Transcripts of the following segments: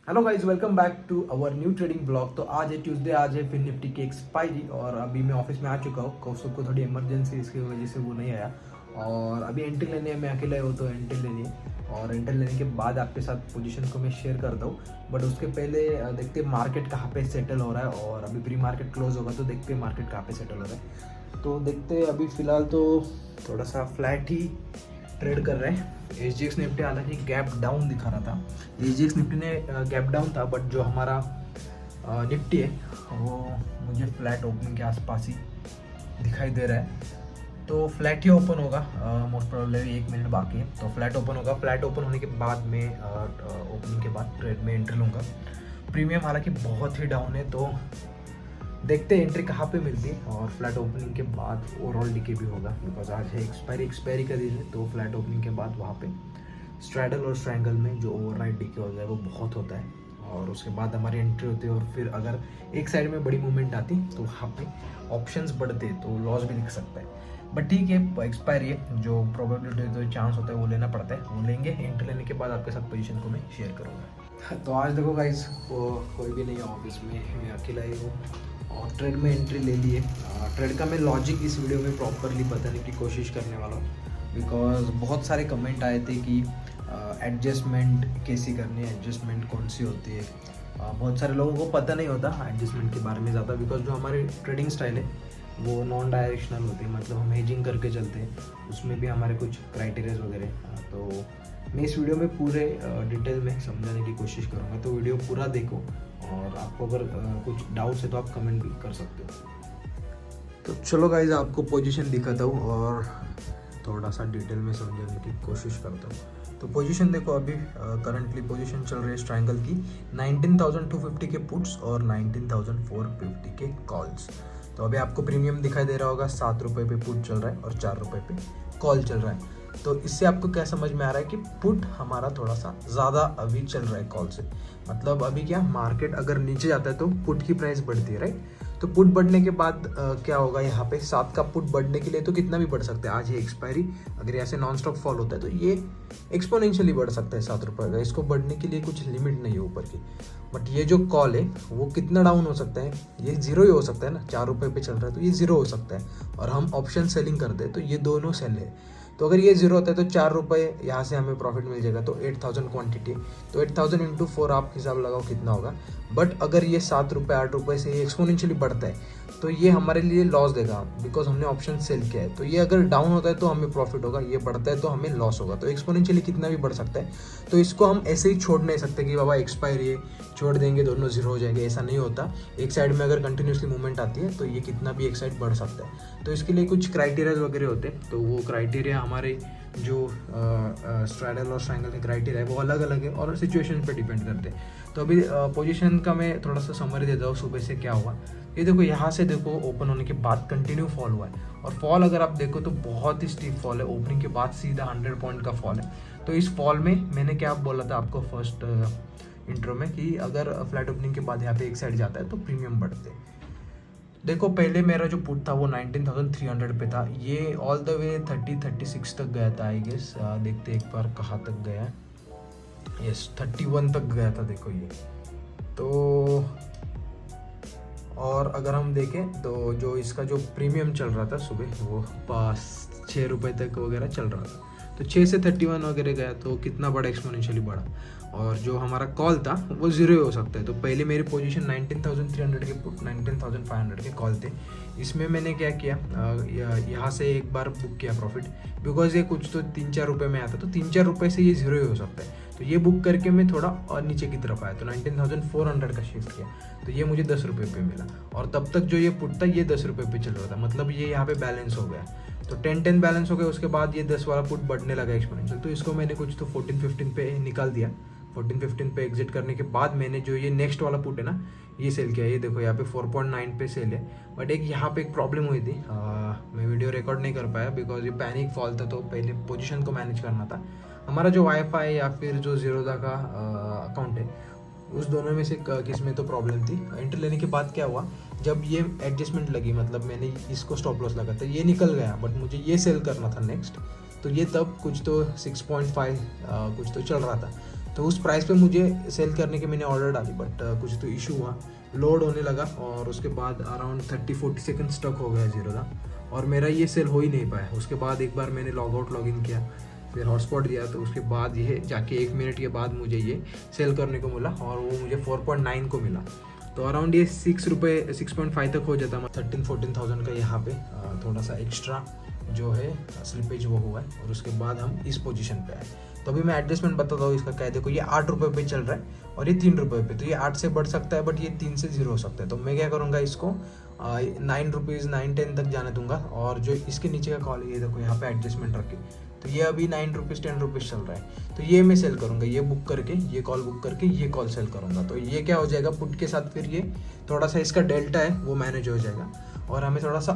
Hello guys, welcome back to our new trading blog. तो आज है ट्यूसडे, आज है फिर निफ्टी की एक्सपायरी और अभी मैं ऑफिस में आ चुका हूँ। कौशल को थोड़ी इमरजेंसी इसकी वजह से वो नहीं आया और अभी एंट्री लेने है। मैं अकेला हूँ तो एंट्री लेनी है और एंट्री लेने के बाद आपके साथ पोजीशन को मैं शेयर करता हूँ। बट उसके पहले देखते हैं मार्केट कहाँ पे सेटल हो रहा है और अभी प्री मार्केट क्लोज होगा तो देखते हैं मार्केट कहाँ पे सेटल हो रहा है। तो देखते हैं, अभी फ़िलहाल तो थोड़ा सा फ्लैट ही ट्रेड कर रहे हैं। एसजीएक्स निफ्टी हालांकि गैप डाउन दिखा रहा था। एसजीएक्स निफ्टी ने गैप डाउन था, बट जो हमारा निफ्टी है वो मुझे फ्लैट ओपनिंग के आसपास ही दिखाई दे रहा है। तो फ्लैट ही ओपन होगा, मोस्ट प्रोबेबली 1 मिनट बाकी है तो फ्लैट ओपन होगा। फ्लैट ओपन होने के बाद में ओपनिंग के बाद ट्रेड में एंट्री लूँगा। प्रीमियम हालांकि बहुत ही डाउन है तो देखते हैं एंट्री कहाँ पे मिलती है और फ्लैट ओपनिंग के बाद ओवरऑल डीके भी होगा, बिकॉज आज है एक्सपायरी का दिन है। तो फ्लैट ओपनिंग के बाद वहाँ पे स्ट्रैडल और स्ट्रैंगल में जो ओवरनाइट डीके हो जाए वो बहुत होता है और उसके बाद हमारी एंट्री होती है। और फिर अगर एक साइड में बड़ी मूवमेंट आती तो वहाँ पे ऑप्शंस बढ़ते तो लॉस भी दिख सकता है। बट ठीक है, एक्सपायरी है, जो प्रोबेबिलिटी जो चांस होता है वो लेना पड़ता है, वो लेंगे। एंट्री लेने के बाद आपके साथ पोजीशन को मैं शेयर करूँगा। तो आज देखो गाइस, कोई भी नहीं है ऑफिस में, मैं अकेला ही हूँ और ट्रेड में एंट्री ले लिए। ट्रेड का मैं लॉजिक इस वीडियो में प्रॉपरली बताने की कोशिश करने वाला हूँ, बिकॉज बहुत सारे कमेंट आए थे कि एडजस्टमेंट कैसी करनी है, एडजस्टमेंट कौन सी होती है। बहुत सारे लोगों को पता नहीं होता एडजस्टमेंट के बारे में ज़्यादा, बिकॉज जो हमारी ट्रेडिंग स्टाइल है वो नॉन डायरेक्शनल होती है, मतलब हम हेजिंग करके चलते हैं, उसमें भी हमारे कुछ क्राइटेरियाज वगैरह। तो मैं इस वीडियो में पूरे डिटेल में समझाने की कोशिश करूँगा, तो वीडियो पूरा देखो और आपको अगर कुछ डाउट्स है तो आप कमेंट भी कर सकते हो। तो चलो गाइज, आपको पोजीशन दिखाता हूँ और थोड़ा सा डिटेल में समझाने की कोशिश करता हूँ। तो पोजीशन देखो, अभी करंटली पोजीशन चल रही है ट्रायंगल की 19,250 के पुट्स और 19,450 के कॉल्स। तो अभी आपको प्रीमियम दिखाई दे रहा होगा, 7 रुपये पे पुट चल रहा है और 4 रुपये पे कॉल चल रहा है। तो इससे आपको क्या समझ में आ रहा है कि पुट हमारा थोड़ा सा ज़्यादा अभी चल रहा है कॉल से। मतलब अभी क्या, मार्केट अगर नीचे जाता है तो पुट की प्राइस बढ़ती है, राइट। तो पुट बढ़ने के बाद क्या होगा, यहाँ पे 7 का पुट बढ़ने के लिए तो कितना भी बढ़ सकता है। आज ये एक्सपायरी, अगर यहाँ से नॉन स्टॉप फॉल होता है तो ये एक्सपोनेंशियली बढ़ सकता है 7 रुपये का। इसको बढ़ने के लिए कुछ लिमिट नहीं है ऊपर की। बट ये जो कॉल है वो कितना डाउन हो सकता है, ये जीरो ही हो सकता है ना। 4 रुपये पे चल रहा है तो ये जीरो हो सकता है और हम ऑप्शन सेलिंग करते हैं तो ये दोनों सेल है। तो अगर ये जीरो होता है तो 4 रुपये यहाँ से हमें प्रॉफिट मिल जाएगा। तो 8,000 क्वांटिटी, तो 8,000 इंटू 4 आप हिसाब लगाओ कितना होगा। बट अगर ये 7 रुपये 8 रुपये से ये एक्सपोनेंशियली बढ़ता है तो ये हमारे लिए लॉस देगा, बिकॉज हमने ऑप्शन सेल किया है। तो ये अगर डाउन होता है तो हमें प्रॉफिट होगा, ये बढ़ता है तो हमें लॉस होगा। तो एक्सपोनेंशियली कितना भी बढ़ सकता है, तो इसको हम ऐसे ही छोड़ नहीं सकते कि बाबा एक्सपायरी है छोड़ देंगे दोनों जीरो हो जाएंगे, ऐसा नहीं होता। एक साइड में अगर कंटिन्यूसली मूवमेंट आती है तो ये कितना भी एक साइड बढ़ सकता है। तो इसके लिए कुछ क्राइटेरिया वगैरह होते हैं, तो वो क्राइटेरिया हमारे जो स्ट्रैडल और स्ट्रैंगल के क्राइटेरिया है वो अलग अलग है और सिचुएशन पे डिपेंड करते हैं। तो अभी पोजीशन का मैं थोड़ा सा समरी देता हूँ सुबह से क्या हुआ। ये देखो, यहाँ से देखो ओपन होने के बाद कंटिन्यू फॉल हुआ है और फॉल अगर आप देखो तो बहुत ही स्टीप फॉल है। ओपनिंग के बाद सीधा 100 पॉइंट का फॉल है। तो इस फॉल में मैंने क्या बोला था आपको फर्स्ट इंट्रो में कि अगर फ्लैट ओपनिंग के बाद यहाँ पे एक साइड जाता है तो प्रीमियम बढ़ते हैं। देखो, पहले मेरा जो पुट था वो 19,300 पे था, ये ऑल द वे 36 तक गया था आई गेस। देखते एक बार कहाँ तक गया, यस 31 तक गया था। देखो ये तो, और अगर हम देखें तो जो इसका जो प्रीमियम चल रहा था सुबह वो 6 रुपये तक वगैरह चल रहा था। तो 6 से 31 वगैरह गया तो कितना बड़ा एक्सपोनेंशियली बढ़ा। और जो हमारा कॉल था वो जीरो हो सकता है। तो पहले मेरी पोजीशन 19,300 के पुट 19,500 के कॉल थे। इसमें मैंने क्या किया, यहाँ से एक बार बुक किया प्रॉफिट, बिकॉज ये कुछ तो 3-4 रुपये में आता, तो 3-4 रुपये से ये जीरो ही हो सकता है। तो ये बुक करके मैं थोड़ा और नीचे की तरफ आया तो 19,400 का शिफ्ट किया, तो ये मुझे 10 रुपये पे मिला। और तब तक जो ये पुट था ये 10 रुपये पे चल रहा था, मतलब ये यहाँ पे बैलेंस हो गया। तो 10-10 बैलेंस हो गया, उसके बाद ये 10 वाला पुट बढ़ने लगा एक्सपोनेंशियल। तो इसको मैंने कुछ तो 14-15 पे निकाल दिया। 14-15 पे एग्जिट करने के बाद मैंने जो ये नेक्स्ट वाला पुट है ना ये सेल किया। ये देखो यहाँ पे 4.9 पे सेल है। बट एक यहाँ पे एक प्रॉब्लम हुई थी, मैं वीडियो रिकॉर्ड नहीं कर पाया बिकॉज ये पैनिक फॉल था। तो पहले पोजीशन को मैनेज करना था। हमारा जो वाईफाई या फिर जो जीरोधा का अकाउंट है उस दोनों में से किस में तो प्रॉब्लम थी। एंट्री लेने के बाद क्या हुआ, जब ये एडजस्टमेंट लगी, मतलब मैंने इसको स्टॉप लॉस लगा था, ये निकल गया, बट मुझे ये सेल करना था नेक्स्ट। तो ये तब कुछ तो 6.5 कुछ तो चल रहा था। तो उस प्राइस पे मुझे सेल करने के मैंने ऑर्डर डाली, बट कुछ तो इशू हुआ, लोड होने लगा और उसके बाद अराउंड 30-40 सेकंड स्टक हो गया जीरो था और मेरा ये सेल हो ही नहीं पाया। उसके बाद एक बार मैंने लॉग आउट लॉग इन किया, फिर हॉटस्पॉट दिया, तो उसके बाद ये जाके 1 मिनट के बाद मुझे ये सेल करने को मिला और वो मुझे 4.9 को मिला। तो अराउंड ये 6 रुपये 6.5 तक हो जाता है। 13-14,000 का यहाँ पे थोड़ा सा एक्स्ट्रा जो है स्लिपेज वो हुआ है और उसके बाद हम इस पोजीशन पे आए। तो अभी मैं एडजस्टमेंट बताता हूँ इसका क्या है। देखो ये 8 रुपये पे चल रहा है और ये 3 रुपये पे, तो ये 8 से बढ़ सकता है बट ये 3 से 0 हो सकता है। तो मैं क्या करूँगा, इसको 9 रुपीज़ 9-10 तक जाने दूंगा और जो इसके नीचे का कॉल, ये देखो यहाँ पे एडजस्टमेंट रखे, तो ये अभी 9 रुपीज़ 10 रुपीज़ चल रहा है, तो ये मैं सेल करूँगा, ये बुक करके, ये कॉल बुक करके ये कॉल सेल करूँगा। तो ये क्या हो जाएगा, पुट के साथ फिर ये थोड़ा सा इसका डेल्टा है वो मैनेज हो जाएगा और हमें थोड़ा सा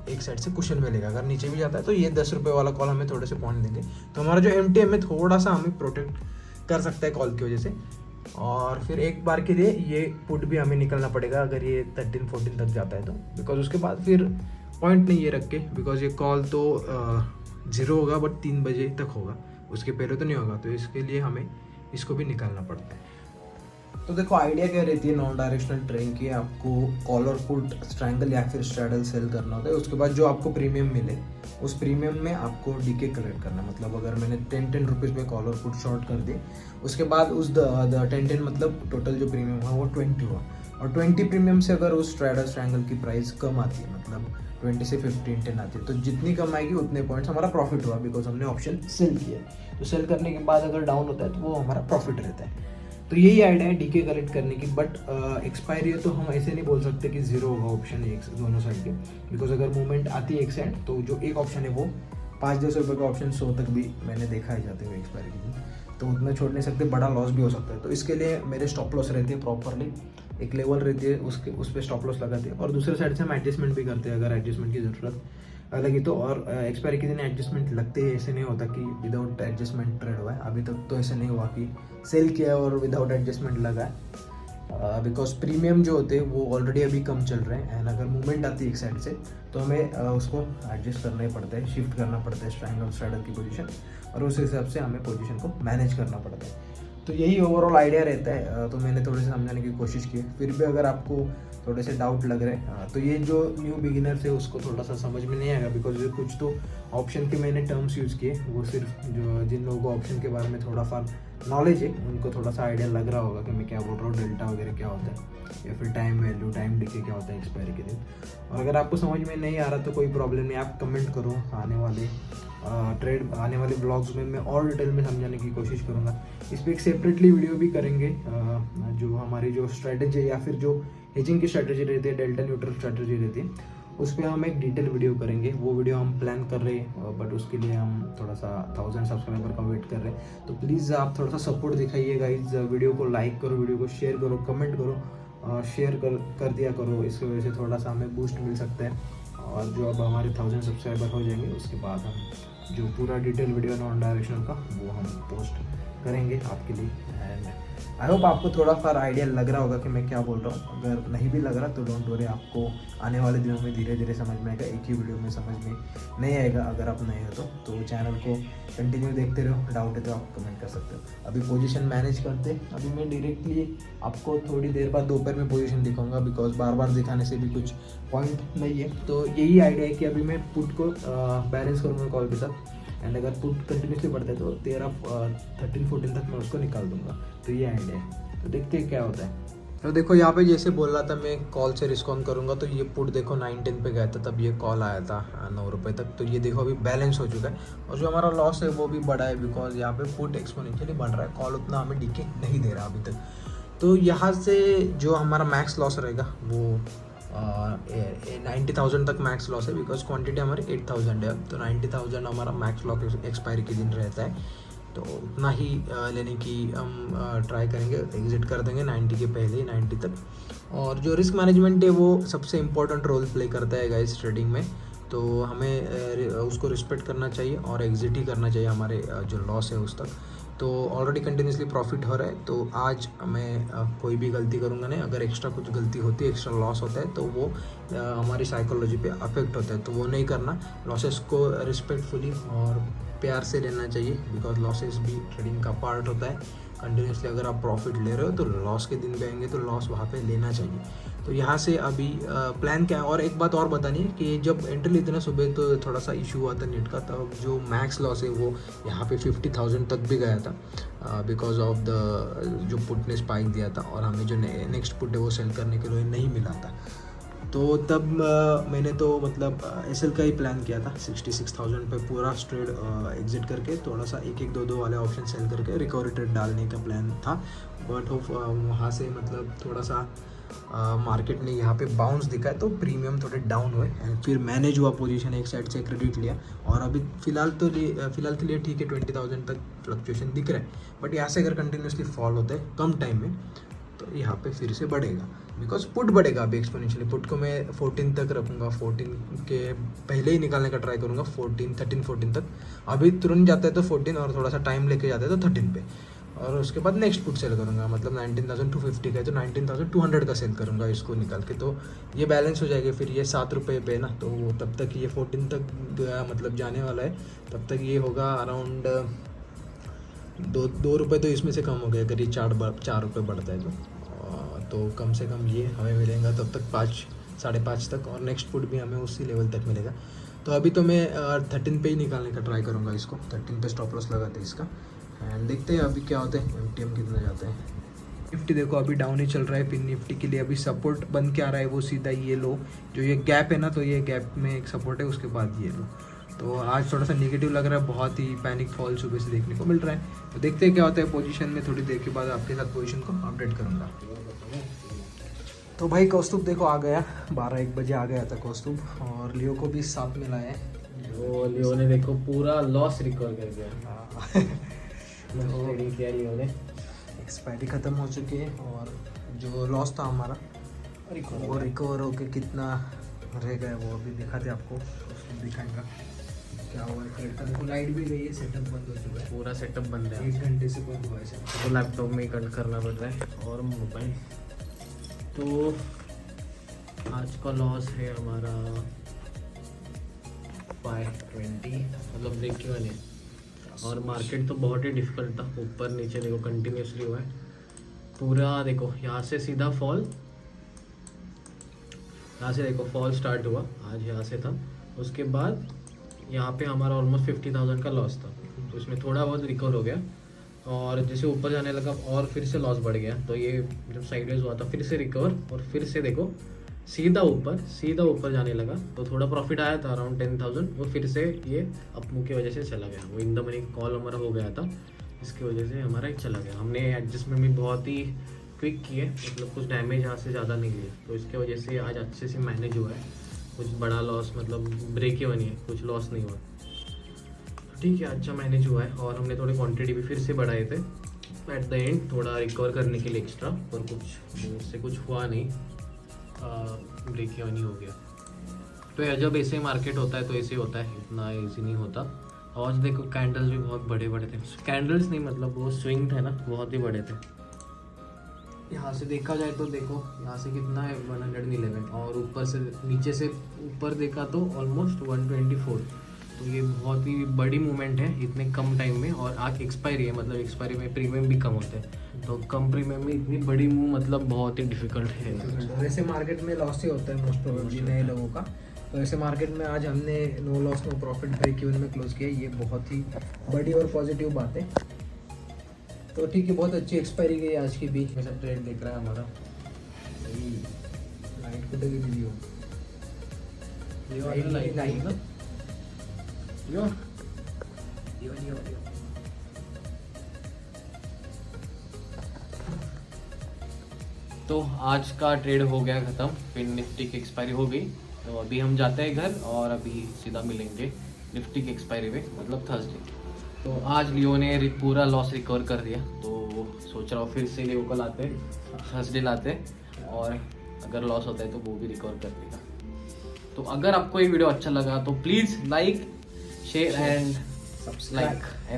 एक साइड से कुशन मिलेगा। अगर नीचे भी जाता है तो ये 10 रुपये वाला कॉल हमें थोड़े से पॉइंट देंगे, तो हमारा जो MTM है थोड़ा सा हमें प्रोटेक्ट कर सकता है कॉल की वजह से। और फिर एक बार के लिए ये पुट भी हमें निकलना पड़ेगा अगर ये 13-14 तक जाता है तो, बिकॉज उसके बाद फिर पॉइंट नहीं ये रख के, बिकॉज ये कॉल तो 0 होगा बट 3 बजे तक होगा, उसके पहले तो नहीं होगा, तो इसके लिए हमें इसको भी निकालना पड़ता है। तो देखो आइडिया क्या रहती है नॉन डायरेक्शनल ट्रेडिंग की, आपको कॉलर पुट स्ट्रैंगल या फिर स्ट्रैडल सेल करना होता है। उसके बाद जो आपको प्रीमियम मिले उस प्रीमियम में आपको डीके कलेक्ट करना, मतलब अगर मैंने 10 रुपीज़ में कॉलर पुट शॉर्ट कर दिए, उसके बाद उस 10 मतलब टोटल जो प्रीमियम हुआ वो 20 हुआ, और 20 प्रीमियम से अगर उस स्ट्रैडल स्ट्रैंगल की प्राइस कम आती है, मतलब 20 से 15-10 आती है, तो जितनी कम आएगी उतने पॉइंट्स हमारा प्रॉफिट हुआ, बिकॉज हमने ऑप्शन सेल किया। तो सेल करने के बाद अगर डाउन होता है तो वो हमारा प्रॉफिट रहता है। तो यही आइडिया है डीके कलेक्ट करने की, बट एक्सपायरी है तो हम ऐसे नहीं बोल सकते कि 0 होगा ऑप्शन एक दोनों साइड के, बिकॉज अगर मूवमेंट आती है एक साइड तो जो एक ऑप्शन है वो 5-10 रुपये का ऑप्शन 100 तक भी मैंने देखा है जाते हुए एक्सपायरी के दिन, तो उतना छोड़ नहीं सकते, बड़ा लॉस भी हो सकता है। तो इसके लिए मेरे स्टॉप लॉस रहती है प्रॉपरली, एक लेवल रहती है उसके, उस पर स्टॉप लॉस लगाते हैं और दूसरे साइड से हम एडजस्टमेंट भी करते हैं अगर एडजस्टमेंट की ज़रूरत लगी तो। और एक्सपायरी के दिन एडजस्टमेंट लगते हैं, ऐसे नहीं होता कि विदाउट एडजस्टमेंट ट्रेड हुआ है, अभी तक तो ऐसे नहीं हुआ कि सेल किया और विदाउट एडजस्टमेंट लगा है, बिकॉज प्रीमियम जो होते हैं वो ऑलरेडी अभी कम चल रहे हैं, एंड अगर मूवमेंट आती है एक साइड से तो हमें उसको एडजस्ट करना ही पड़ता है, शिफ्ट करना पड़ता है ट्रायंगल स्ट्रैडल की पोजीशन, और उस हिसाब से हमें पोजीशन को मैनेज करना पड़ता है। तो यही ओवरऑल आइडिया रहता है। तो मैंने थोड़े से समझाने की कोशिश की, फिर भी अगर आपको थोड़े से डाउट लग रहे हैं तो ये जो न्यू बिगिनर्स है उसको थोड़ा सा समझ में नहीं आएगा, बिकॉज कुछ तो ऑप्शन के मैंने टर्म्स यूज़ किए, वो सिर्फ जो जिन लोगों को ऑप्शन के बारे में थोड़ा सा नॉलेज है उनको थोड़ा सा आइडिया लग रहा होगा कि मैं क्या बोल रहा हूँ, डेल्टा वगैरह क्या होता है या फिर टाइम वैल्यू, टाइम डीके क्या होता है एक्सपायरी के दिन। और अगर आपको समझ में नहीं आ रहा तो कोई प्रॉब्लम नहीं, आप कमेंट करो, आने वाले ब्लॉग्स में मैं और डिटेल में समझाने की कोशिश करूँगा। इस पर एक सेपरेटली वीडियो भी करेंगे, जो हमारी जो स्ट्रैटेजी या फिर जो हेजिंग की स्ट्रैटेजी रहती है, डेल्टा न्यूट्रल स्ट्रैटेजी रहती है, उस पर हम एक डिटेल वीडियो करेंगे। वो वीडियो हम प्लान कर रहे हैं, बट उसके लिए हम थोड़ा सा 1000 सब्सक्राइबर का वेट कर रहे हैं। तो प्लीज़ आप थोड़ा सा सपोर्ट दिखाइए गाइज, वीडियो को लाइक करो, वीडियो को शेयर करो, कमेंट करो, शेयर कर दिया करो, इसकी वजह से थोड़ा सा हमें बूस्ट मिल सकता है। और जो अब हमारे 1000 सब्सक्राइबर हो जाएंगे उसके बाद हम जो पूरा डिटेल वीडियो नॉन डायरेक्शनल का वो हम पोस्ट करेंगे आपके लिए। एंड आई होप आपको थोड़ा सा आइडिया लग रहा होगा कि मैं क्या बोल रहा हूँ। अगर नहीं भी लग रहा तो डोंट वरी, आपको आने वाले दिनों में धीरे धीरे समझ में आएगा, एक ही वीडियो में समझ में नहीं आएगा अगर आप नए हो तो चैनल को कंटिन्यू देखते रहो, डाउट है तो आप कमेंट कर सकते हो। अभी पोजीशन मैनेज करते, अभी मैं डायरेक्टली आपको थोड़ी देर बाद दोपहर में पोजीशन दिखाऊंगा, बिकॉज बार बार दिखाने से भी कुछ पॉइंट नहीं है। तो यही आइडिया है कि अभी मैं पुट को बैलेंस करूँगा कॉल के साथ, एंड अगर पुट कंटिन्यूसली बढ़ता है तो 13-14 तक मैं उसको निकाल दूंगा। तो ये आइडिया है, तो देखते हैं क्या होता है। तो देखो यहाँ पे जैसे बोल रहा था मैं कॉल से रिस्पॉन्ड करूँगा, तो ये पुट देखो 9-10 पे गया था, तब ये कॉल आया था 9 रुपये तक। तो ये देखो अभी बैलेंस हो चुका है, और जो हमारा लॉस है वो भी बढ़ा है, बिकॉज यहाँ पे पुट एक्सपोनेंशियली बढ़ रहा है, कॉल उतना हमें डीके नहीं दे रहा अभी तक। तो यहाँ से जो हमारा मैक्स लॉस रहेगा वो 90,000 तक मैक्स लॉस है, बिकॉज क्वांटिटी हमारी 8,000 है, तो 90,000 हमारा मैक्स लॉस एक्सपायरी के दिन रहता है। तो उतना ही लेने की हम ट्राई करेंगे, एग्जिट कर देंगे 90 के पहले, 90 तक। और जो रिस्क मैनेजमेंट है वो सबसे इम्पोर्टेंट रोल प्ले करता है गाइस ट्रेडिंग में, तो हमें उसको रिस्पेक्ट करना चाहिए और एग्जिट ही करना चाहिए हमारे जो लॉस है उस तक। तो ऑलरेडी कंटिन्यूसली प्रॉफिट हो रहा है, तो आज मैं कोई भी गलती करूँगा नहीं। अगर एक्स्ट्रा कुछ गलती होती है, एक्स्ट्रा लॉस होता है, तो वो हमारी साइकोलॉजी पे अफेक्ट होता है, तो वो नहीं करना। लॉसेस को रिस्पेक्टफुली और प्यार से लेना चाहिए, बिकॉज लॉसेस भी ट्रेडिंग का पार्ट होता है। कंटिन्यूसली अगर आप प्रॉफिट ले रहे हो तो लॉस के दिन भी आएंगे, तो लॉस वहाँ पे लेना चाहिए। तो यहाँ से अभी प्लान क्या है, और एक बात और बतानी है कि जब एंट्री लेते ना सुबह तो थोड़ा सा इशू हुआ था नेट का, तब जो मैक्स लॉस है वो यहाँ पे 50,000 तक भी गया था बिकॉज ऑफ द जो पुट ने स्पाइक दिया था, और हमें जो नेक्स्ट पुट है वो सेल करने के लिए नहीं मिला था। तो तब मैंने तो मतलब एसएल का ही प्लान किया था, 66,000 पे पूरा ट्रेड एग्जिट करके थोड़ा सा एक एक दो वाले ऑप्शन सेल करके रिकवरी ट्रेड डालने का प्लान था। बट वहाँ से मतलब थोड़ा सा मार्केट ने यहाँ पे बाउंस दिखा तो प्रीमियम थोड़े डाउन हुए, एंड फिर मैनेज हुआ पोजीशन, एक साइड से क्रेडिट लिया, और अभी फिलहाल के लिए ठीक है 20,000 तक फ्लक्चुएशन दिख रहा है। बट यहाँ से अगर कंटिन्यूसली फॉल होता है कम टाइम में तो यहाँ पे फिर से बढ़ेगा, बिकॉज पुट बढ़ेगा अभी एक्सपोनेंशियली। पुट को मैं 14 तक रखूँगा, 14 के पहले ही निकालने का ट्राई करूँगा, 14 तक। अभी तुरंत जाता है तो 14, और थोड़ा सा टाइम लेके जाता है तो 13 पे, और उसके बाद नेक्स्ट पुट सेल करूँगा। मतलब 19,250 का है तो 19,200 का सेल करूँगा इसको निकाल के, तो ये बैलेंस हो जाएगा। फिर ये 7 रुपये पे ना, तो तब तक ये 14 तक मतलब जाने वाला है, तब तक ये होगा अराउंड 2 रुपये, तो इसमें से कम हो गया अगर ये 4 रुपये बढ़ता है तो कम से कम ये हमें मिलेगा तब तक 5-5.5 तक, और नेक्स्ट पुट भी हमें उसी लेवल तक मिलेगा। तो अभी तो मैं 13 पे ही निकालने का ट्राई करूँगा इसको, 13 पे स्टॉप लॉस लगाते हैं इसका, एंड देखते हैं अभी क्या होता है, MTM कितना जाता है। निफ्टी देखो अभी डाउन ही चल रहा है। फिर निफ्टी के लिए अभी सपोर्ट बन के आ रहा है वो सीधा ये लो, जो ये गैप है ना, तो ये गैप में एक सपोर्ट है, उसके बाद ये लो। तो आज थोड़ा सा नेगेटिव लग रहा है, बहुत ही पैनिक फॉल सुबह से देखने को मिल रहा है। तो देखते हैं क्या होता है पोजीशन में, थोड़ी देर के बाद आपके साथ पोजीशन को अपडेट करूँगा। तो भाई कौस्तुभ देखो आ गया, 12-1 बजे आ गया था कौस्तुभ, और लियो को भी साथ में लाया है। वो लियो ने देखो पूरा लॉस रिकवर कर दिया। ट्रेडिंग किया लियो ने, एक्सपायरी ख़त्म हो चुकी है, और जो लॉस था हमारा वो रिकवर होके कितना रह गया वो अभी दिखाते आपको, दिखाएंगा क्या हुआ है। देखो लाइट भी गई है, सेटअप बंद हो चुका है, पूरा सेटअप बंद है, 1 घंटे से बंद हुआ है सेटअप। तो लैपटॉप में ही कट करना पड़ रहा है और मोबाइल। तो आज का लॉस है हमारा 520, मतलब ब्रेक इवन है, और मार्केट तो बहुत ही डिफिकल्ट था, ऊपर नीचे देखो कंटिन्यूसली हुआ है पूरा। देखो यहाँ से सीधा फॉल, यहाँ से देखो फॉल स्टार्ट हुआ आज यहाँ से था, उसके बाद यहाँ पे हमारा ऑलमोस्ट 50,000 का लॉस था, तो इसमें थोड़ा बहुत रिकवर हो गया, और जैसे ऊपर जाने लगा और फिर से लॉस बढ़ गया। तो ये जब साइडवेज हुआ था फिर से रिकवर, और फिर से देखो सीधा ऊपर जाने लगा, तो थोड़ा प्रॉफिट आया था अराउंड 10,000, वो फिर से ये अपमूव की वजह से चला गया। वो इन द मनी कॉल हमारा हो गया था, इसकी वजह से हमारा ही चला गया। हमने एडजस्टमेंट भी बहुत ही क्विक किए, मतलब कुछ डैमेज यहाँ से ज़्यादा नहीं लिए, तो इसके वजह से आज अच्छे से मैनेज हुआ है। कुछ बड़ा लॉस मतलब ब्रेक इवन है, कुछ लॉस नहीं हुआ, ठीक है, अच्छा मैनेज हुआ है। और हमने थोड़ी क्वांटिटी भी फिर से बढ़ाए थे एट द एंड, थोड़ा रिकवर करने के लिए एक्स्ट्रा, पर उससे कुछ हुआ नहीं, ब्रेक इवन ही हो गया। तो जब ऐसे मार्केट होता है तो ऐसे होता है, इतना ईजी नहीं होता। आज देखो कैंडल्स भी बहुत बड़े बड़े थे, कैंडल्स नहीं मतलब वो स्विंग थे ना, बहुत ही बड़े थे। यहाँ से देखा जाए तो देखो यहाँ से कितना है 111, और ऊपर से नीचे से ऊपर देखा तो ऑलमोस्ट 124। तो ये बहुत ही बड़ी मूवमेंट है इतने कम टाइम में, और आज एक्सपायरी है, मतलब एक्सपायरी में प्रीमियम भी कम होते हैं, तो कम प्रीमियम में इतनी बड़ी मूव मतलब बहुत ही डिफिकल्ट है। वैसे मार्केट में लॉस ही होता है मोस्ट प्रोबेबली नए लोगों का, तो ऐसे मार्केट में आज हमने no loss no profit break even में क्लोज किया, ये बहुत ही बड़ी और पॉजिटिव बात है। तो ठीक है, बहुत अच्छी एक्सपायरी गई आज की भी। ऐसा ट्रेड दिख रहा है हमारा, लाइट को लगी वीडियो तो आज का ट्रेड हो गया ख़त्म, फिर निफ्टी की एक्सपायरी हो गई, तो अभी हम जाते हैं घर, और अभी सीधा मिलेंगे निफ्टी की एक्सपायरी में, मतलब थर्सडे। तो आज लियो ने पूरा लॉस रिकवर कर दिया, तो सोच रहा हूँ फिर से लियो को लाते, थर्सडे लाते, और अगर लॉस होता है तो वो भी रिकवर कर देगा। तो अगर आपको ये वीडियो अच्छा लगा तो please like, share and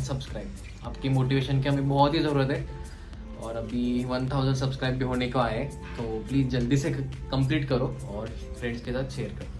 subscribe. आपकी मोटिवेशन की हमें बहुत ही ज़रूरत है, और अभी 1000 सब्सक्राइब भी होने को आए, तो प्लीज़ जल्दी से कंप्लीट करो और फ्रेंड्स के साथ शेयर करो।